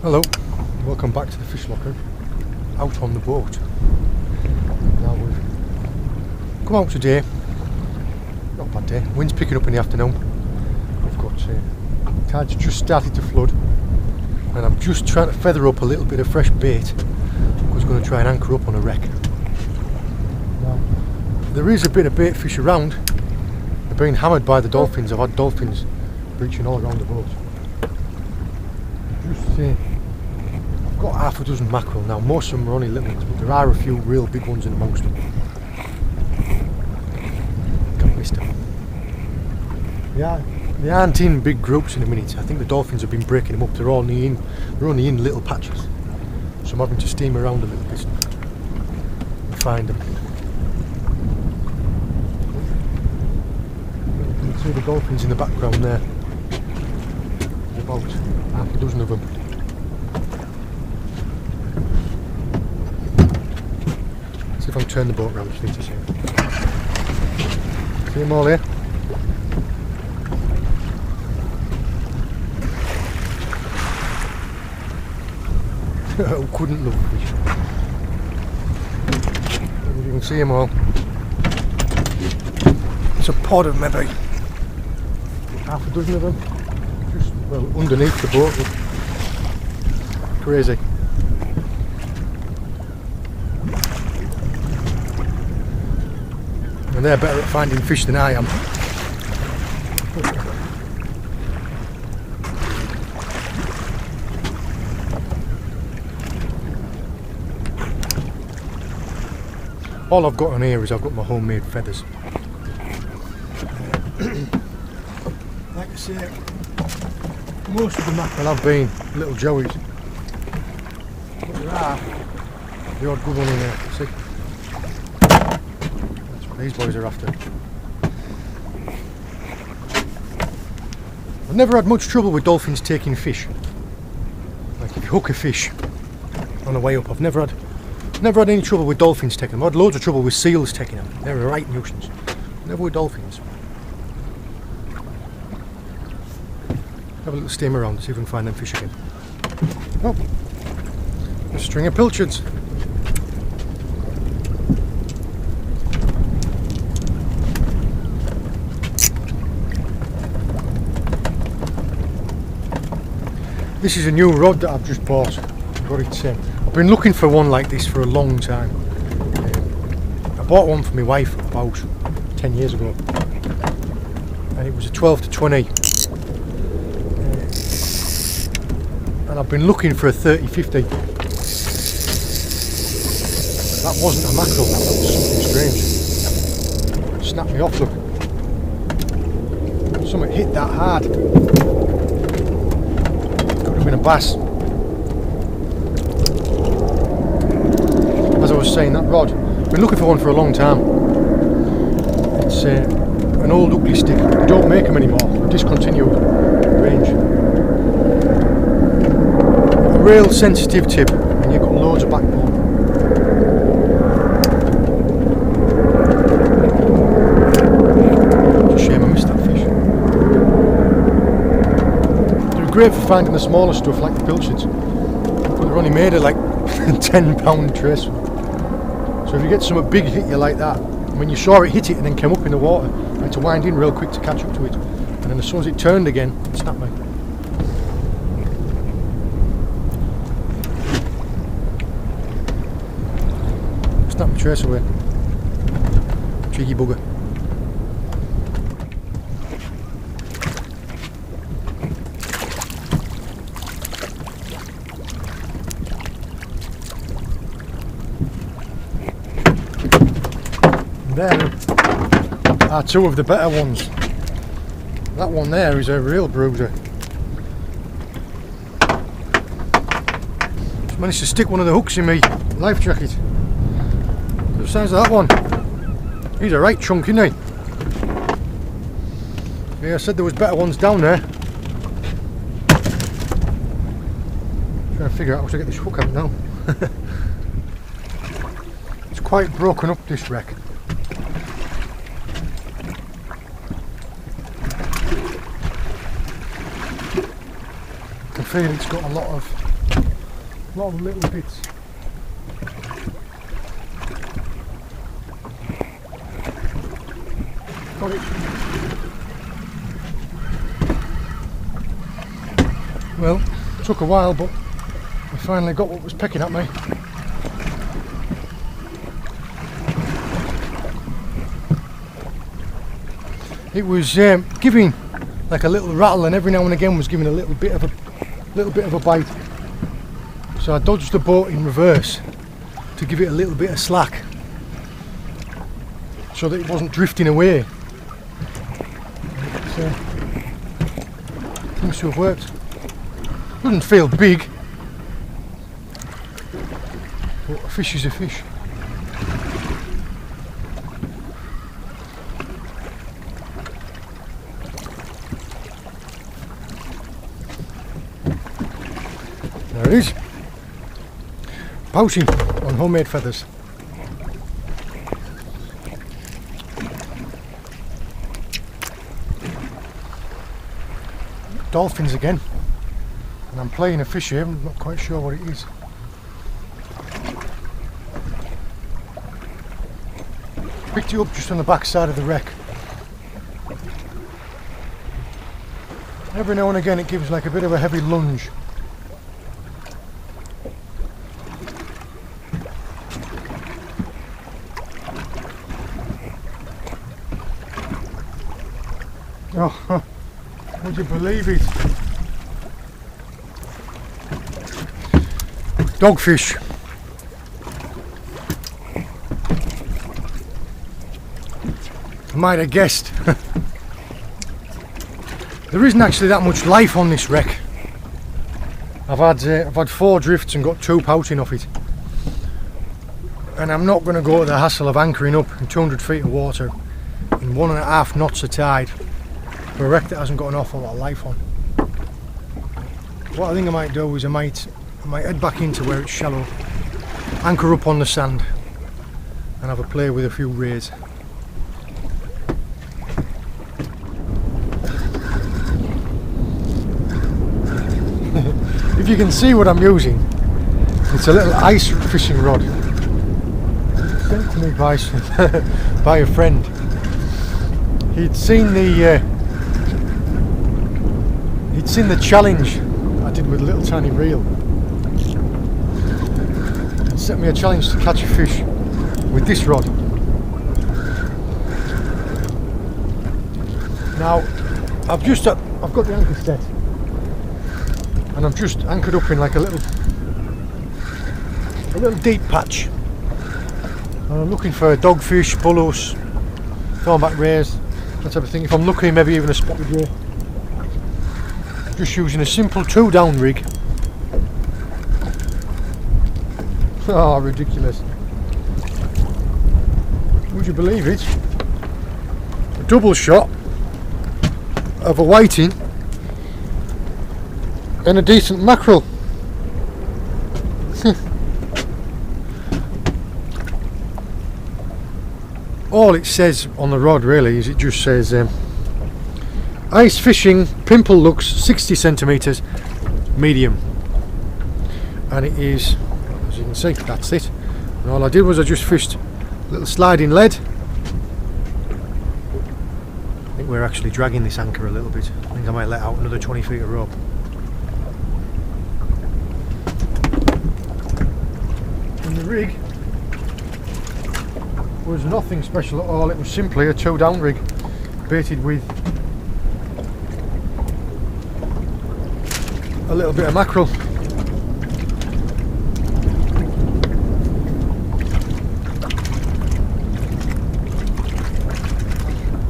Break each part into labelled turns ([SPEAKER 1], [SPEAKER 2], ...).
[SPEAKER 1] Hello, welcome back to the fish locker, out on the boat. Now we've come out today, not a bad day, wind's picking up in the afternoon. We've got tide's just started to flood and I'm just trying to feather up a little bit of fresh bait. I was going to try and anchor up on a wreck. Now, there is a bit of bait fish around. They're being hammered by the dolphins. I've had dolphins breaching all around the boat. I've got half a dozen mackerel now. Most of them are only little ones, but there are a few real big ones in amongst them. Can't miss them. Yeah, they aren't in big groups in a minute. I think the dolphins have been breaking them up. They're only in little patches. So I'm having to steam around a little bit and find them. You can see the dolphins in the background there. There's about half a dozen of them. See if I can turn the boat around just need to see them. See them all here? Who couldn't love fish? You can see them all. It's a pod of maybe half a dozen of them, just underneath the boat. Crazy. And they're better at finding fish than I am. All I've got on here is I've got my homemade feathers. Like I say, most of the mackerel have been little joeys. But there are the odd good one in there, see? That's what these boys are after. I've never had much trouble with dolphins taking fish. Like if you hook a fish on the way up, I've never had any trouble with dolphins taking them. I had loads of trouble with seals taking them. They're a right nuisance. Never with dolphins. Have a little steam around to see if we can find them fish again. Oh, a string of pilchards. This is a new rod that I've just bought. I've been looking for one like this for a long time. I bought one for my wife about 10 years ago, and it was a 12 to 20. And I've been looking for a 30-50. That wasn't a mackerel, that was something strange. It snapped me off, look. Something hit that hard. Could have been a bass. As I was saying, that rod, I've been looking for one for a long time. It's an old ugly stick. They don't make them anymore. Discontinued range. A real sensitive tip, and you've got loads of backbone. It's a shame I missed that fish. They're great for finding the smaller stuff like the pilchards, but they're only made of like 10-pound trace. So if you get something big hit you like that, when you saw it hit it and then came up in the water, I had to wind in real quick to catch up to it. And then as soon as it turned again, it snapped me. Snapped my trace away. Cheeky bugger. There are two of the better ones. That one there is a real bruiser. Just managed to stick one of the hooks in my life jacket. The size of that one. He's a right chunk, isn't he? Yeah, I said there was better ones down there. Trying to figure out how to get this hook out now. It's quite broken up, this wreck. I feel it's got a lot of A lot of little bits. Got it. Well, took a while, but I finally got what was pecking at me. It was giving like a little rattle, and every now and again was giving a little bit of a bite. So I dodged the boat in reverse to give it a little bit of slack, so that it wasn't drifting away. It seems to have worked. Doesn't feel big, but a fish is a fish. There it is, pouching on homemade feathers. Dolphins again, and I'm playing a fish here. I'm not quite sure what it is. Picked it up just on the back side of the wreck. Every now and again it gives like a bit of a heavy lunge. Oh, would you believe it? Dogfish. I might have guessed. There isn't actually that much life on this wreck. I've had 4 drifts and got 2 pouting off it, and I'm not going to go to the hassle of anchoring up in 200 feet of water in 1.5 knots of tide for a wreck that hasn't got an awful lot of life on. What I think I might do is I might head back into where it's shallow, anchor up on the sand, and have a play with a few rays. If you can see what I'm using, it's a little ice fishing rod sent to me by a friend. He'd seen the challenge I did with a little tiny reel. He set me a challenge to catch a fish with this rod. Now I've got the anchor set, and I'm just anchored up in like a little deep patch, and I'm looking for dogfish, bullous, thornback rays, that type of thing. If I'm lucky, maybe even a spotted ray. Just using a simple 2-down rig. Oh, ridiculous. Would you believe it? A double shot of a whiting and a decent mackerel. All it says on the rod really is it just says ice fishing, pimple looks 60 centimeters, medium, and it is, as you can see, that's it. And all I did was I just fished a little sliding lead. I think we're actually dragging this anchor a little bit. I think I might let out another 20 feet of rope. And the rig was nothing special at all. It was simply a 2-down rig baited with a little bit of mackerel.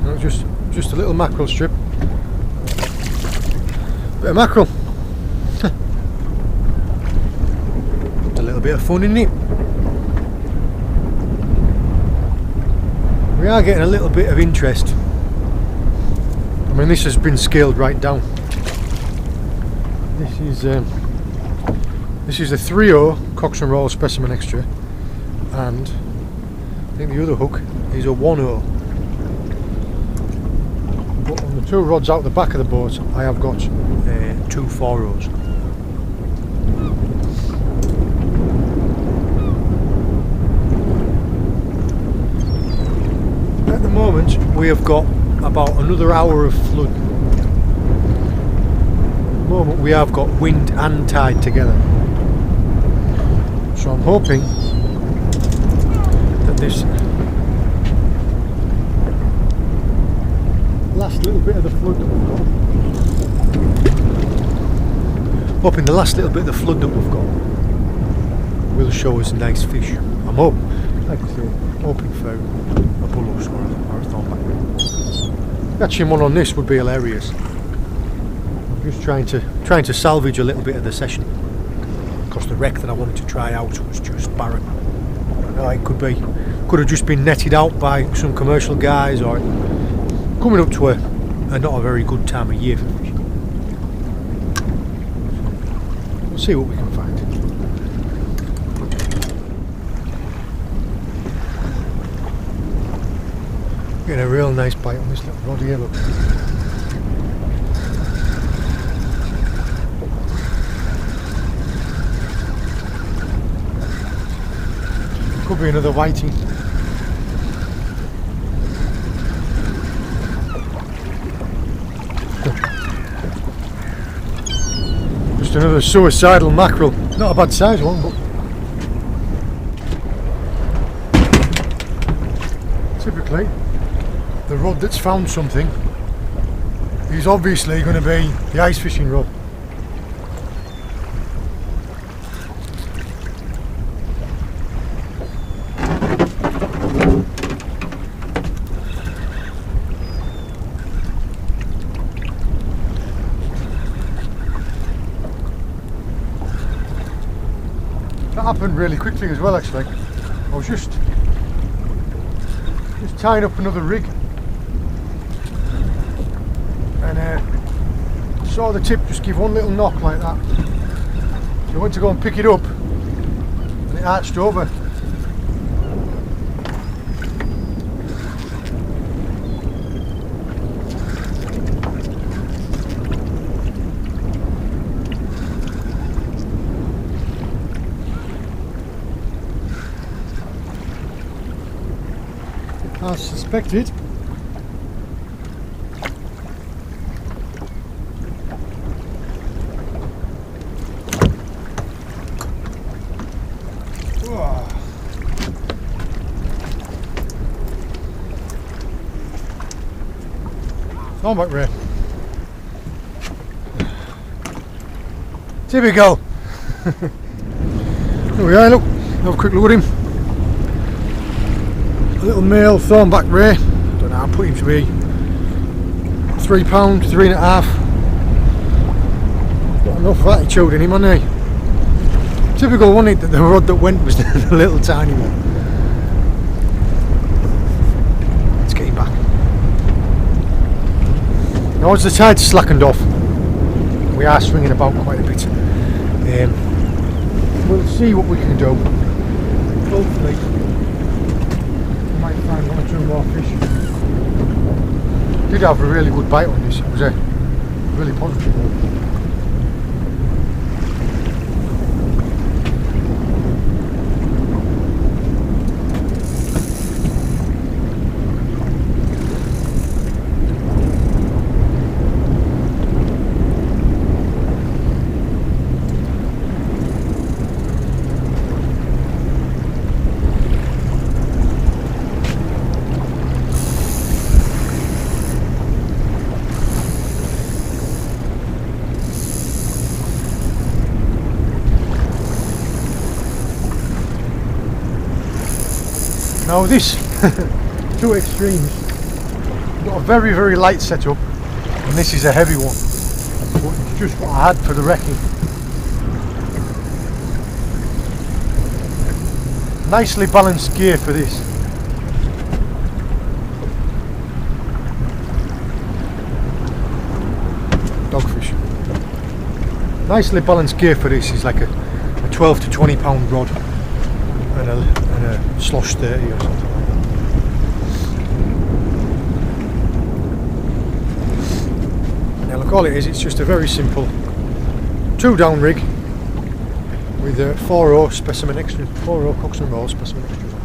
[SPEAKER 1] No, just a little mackerel strip. Bit of mackerel. A little bit of fun in it. We are getting a little bit of interest. I mean, this has been scaled right down. This is a 3/0 Cox and Roll Specimen Extra, and I think the other hook is a 1/0. But on the 2 rods out the back of the boat, I have got 2 4/0s. moment we have got about another hour of flood. At the moment we have got wind and tide together. So I'm hoping that this last little bit of the flood that we've got, hoping the last little bit of the flood that we've got will show us nice fish. I'm hoping, like I say, hoping for a bullocks or a thornback. Catching one on this would be hilarious. I'm just trying to salvage a little bit of the session, because the wreck that I wanted to try out was just barren. It could have just been netted out by some commercial guys, or coming up to a not a very good time of year for fishing. We'll see what we can find. Getting a real nice bite on this little rod here, look. Could be another whiting. Just another suicidal mackerel. Not a bad size one, but typically the rod that's found something is obviously going to be the ice fishing rod. That happened really quickly as well, actually. I was just tying up another rig, and saw the tip just give one little knock like that. So I went to go and pick it up, and it arched over. As suspected. Thornback ray. Typical. There we are, look. Have a quick look at him. A little male thornback ray. Don't know, I put him to be £3, 3.5. Got enough attitude in him, hasn't he? Typical, wasn't it, that the rod that went was the little tiny one. Let's get him back. Now as the tide's slackened off, we are swinging about quite a bit. We'll see what we can do. Hopefully we might find one or two more fish. Did have a really good bite on this. It was a really positive one. Now this, two extremes, got a very, very light setup, and this is a heavy one, but it's just what I had for the wrecking. Nicely balanced gear for this. Dogfish. Nicely balanced gear for this is like a 12 to 20 pound rod. And a slosh 30 or something like that. Now look, all it is, it's just a very simple 2-down rig with 4/0 specimen extras, 4/0 Cox and Roll specimen extras on.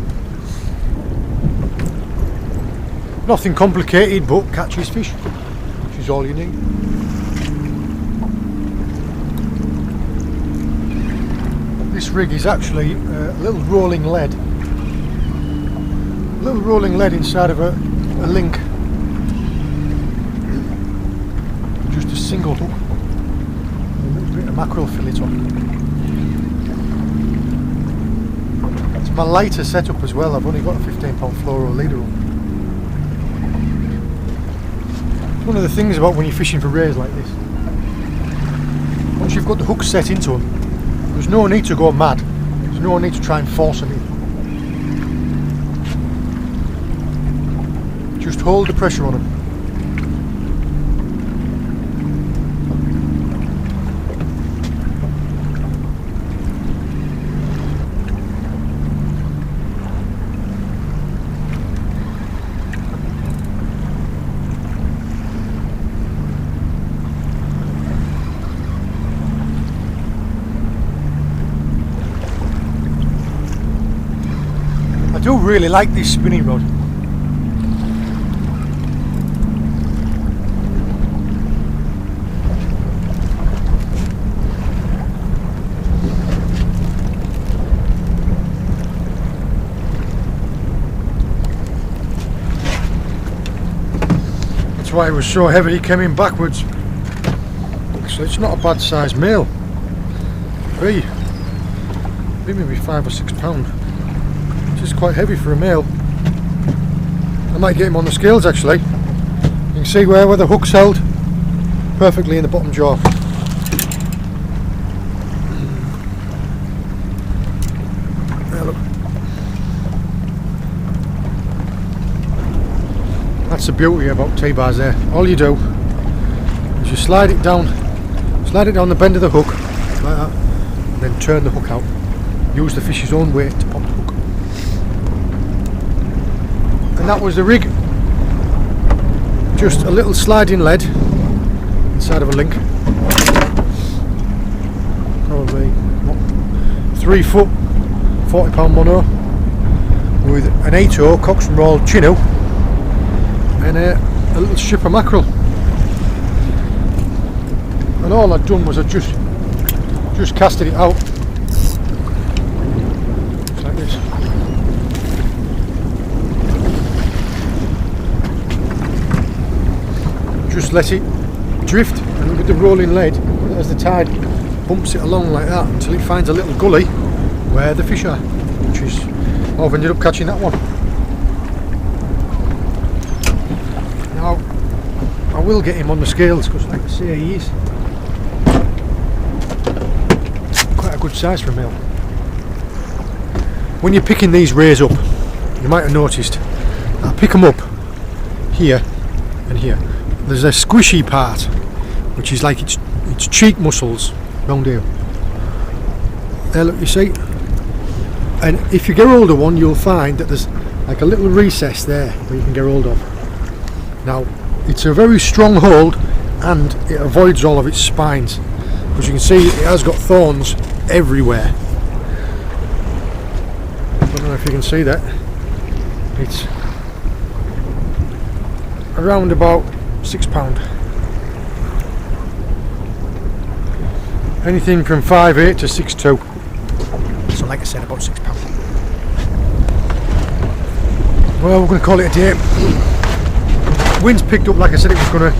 [SPEAKER 1] Nothing complicated, but catches fish, which is all you need. This rig is actually a little rolling lead. A little rolling lead inside of a link. Just a single hook. A little bit of mackerel fillet on. It's my lighter setup as well. I've only got a 15-pound fluoro leader on. One of the things about when you're fishing for rays like this, once you've got the hook set into them, there's no need to go mad. There's no need to try and force them in. Just hold the pressure on them. I do really like this spinning rod. That's why it was so heavy, it came in backwards. So it's not a bad sized male. Maybe 5 or 6 pound. Which is quite heavy for a male. I might get him on the scales actually. You can see where the hook's held perfectly in the bottom jaw. There, look. That's the beauty about T-bars there. All you do is you slide it down the bend of the hook like that, and then turn the hook out. Use the fish's own weight to pop the hook. And that was the rig. Just a little sliding lead inside of a link. Probably what, 3 foot, 40 pound mono with an 8/0 Cox and Roll chino and a little strip of mackerel. And all I'd done was I just casted it out. Just like this. Just let it drift, and with the rolling lead, as the tide bumps it along like that until it finds a little gully where the fish are, which is, I've ended up catching that one. Now I will get him on the scales because, like I say, he is quite a good size for a male. When you're picking these rays up, you might have noticed I pick them up here and here. There's a squishy part, which is like its cheek muscles round here. There, look, you see. And if you get hold of one, you'll find that there's like a little recess there where you can get hold of. Now, it's a very strong hold, and it avoids all of its spines, because you can see it has got thorns everywhere. I don't know if you can see that. It's around about £6. Anything from 5/8 to 6/2. So like I said, about £6. Well, we're going to call it a day. Wind's picked up like I said it was going to,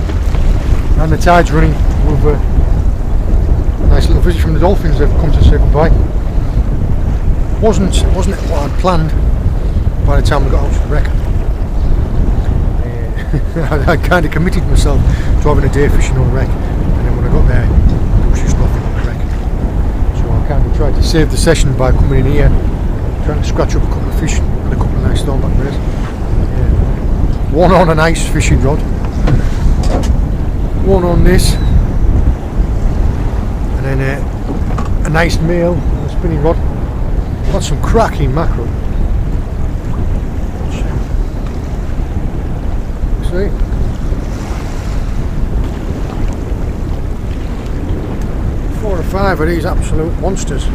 [SPEAKER 1] and the tide's running. With a nice little visit from the dolphins. They've come to say goodbye. Wasn't what I'd planned by the time we got out to the wreck. I kind of committed myself to having a day fishing on the wreck, and then when I got there, there was just nothing on the wreck. So I kind of tried to save the session by coming in here, trying to scratch up a couple of fish and a couple of nice thornback rays. One on a nice fishing rod, one on this, and then a nice male on a spinning rod. Got some cracking mackerel. See? Four or five of these absolute monsters.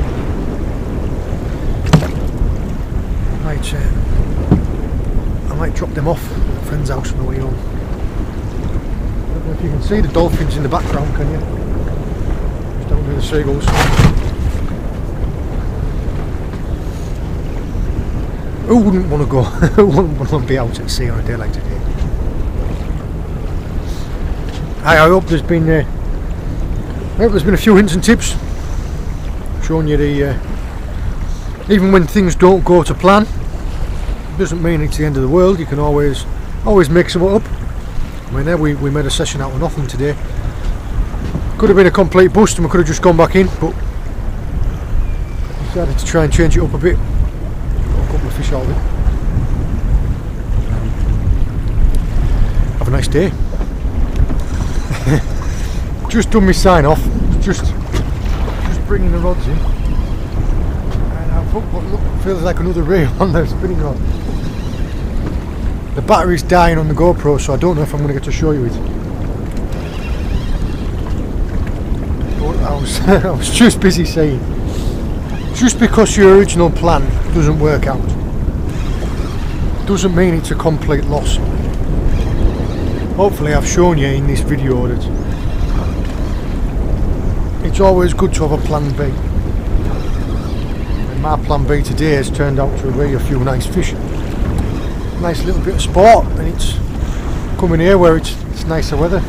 [SPEAKER 1] I might drop them off friend's house on the way home. I don't know if you can see the dolphins in the background, can you? Just down near the seagulls. Who wouldn't want to go? Who wouldn't want to be out at sea on a day like today? I hope there's been a few hints and tips showing you the even when things don't go to plan, it doesn't mean it's the end of the world. You can always make something up. I mean, there we made a session out of nothing today. Could have been a complete bust and we could have just gone back in, but decided to try and change it up a bit. Got a couple of fish out of it. Have a nice day. Just done my sign off. Just bringing the rods in. And I've hooked what feels like another reel on the spinning rod. The battery's dying on the GoPro, so I don't know if I'm going to get to show you it. But I was just busy saying, just because your original plan doesn't work out, doesn't mean it's a complete loss. Hopefully I've shown you in this video that it's always good to have a plan B. And my plan B today has turned out to be a few nice fish. Nice little bit of sport, and it's coming here where it's nicer weather.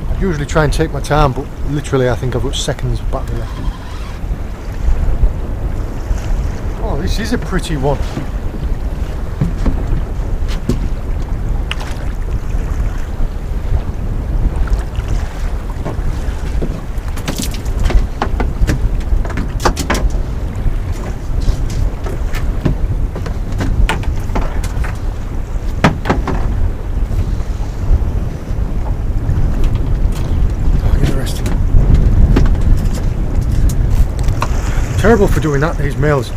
[SPEAKER 1] I usually try and take my time, but literally I think I've got seconds of battery left. Oh, this is a pretty one. Terrible for doing that, these males.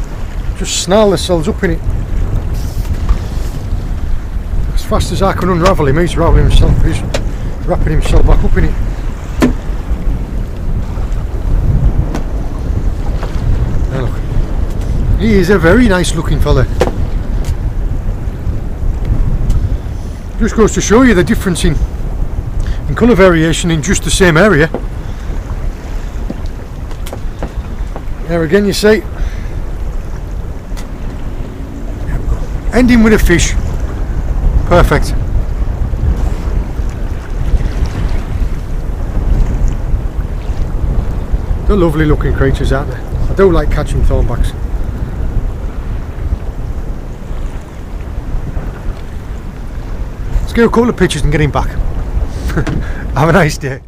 [SPEAKER 1] Just snarl themselves up in it. As fast as I can unravel him, he's wrapping himself back up in it. Now look. He is a very nice looking fella. Just goes to show you the difference in colour variation in just the same area. There again, you see, ending with a fish, perfect. They're lovely looking creatures, aren't they? I do like catching thornbacks. Let's get a couple of pictures and get him back. Have a nice day.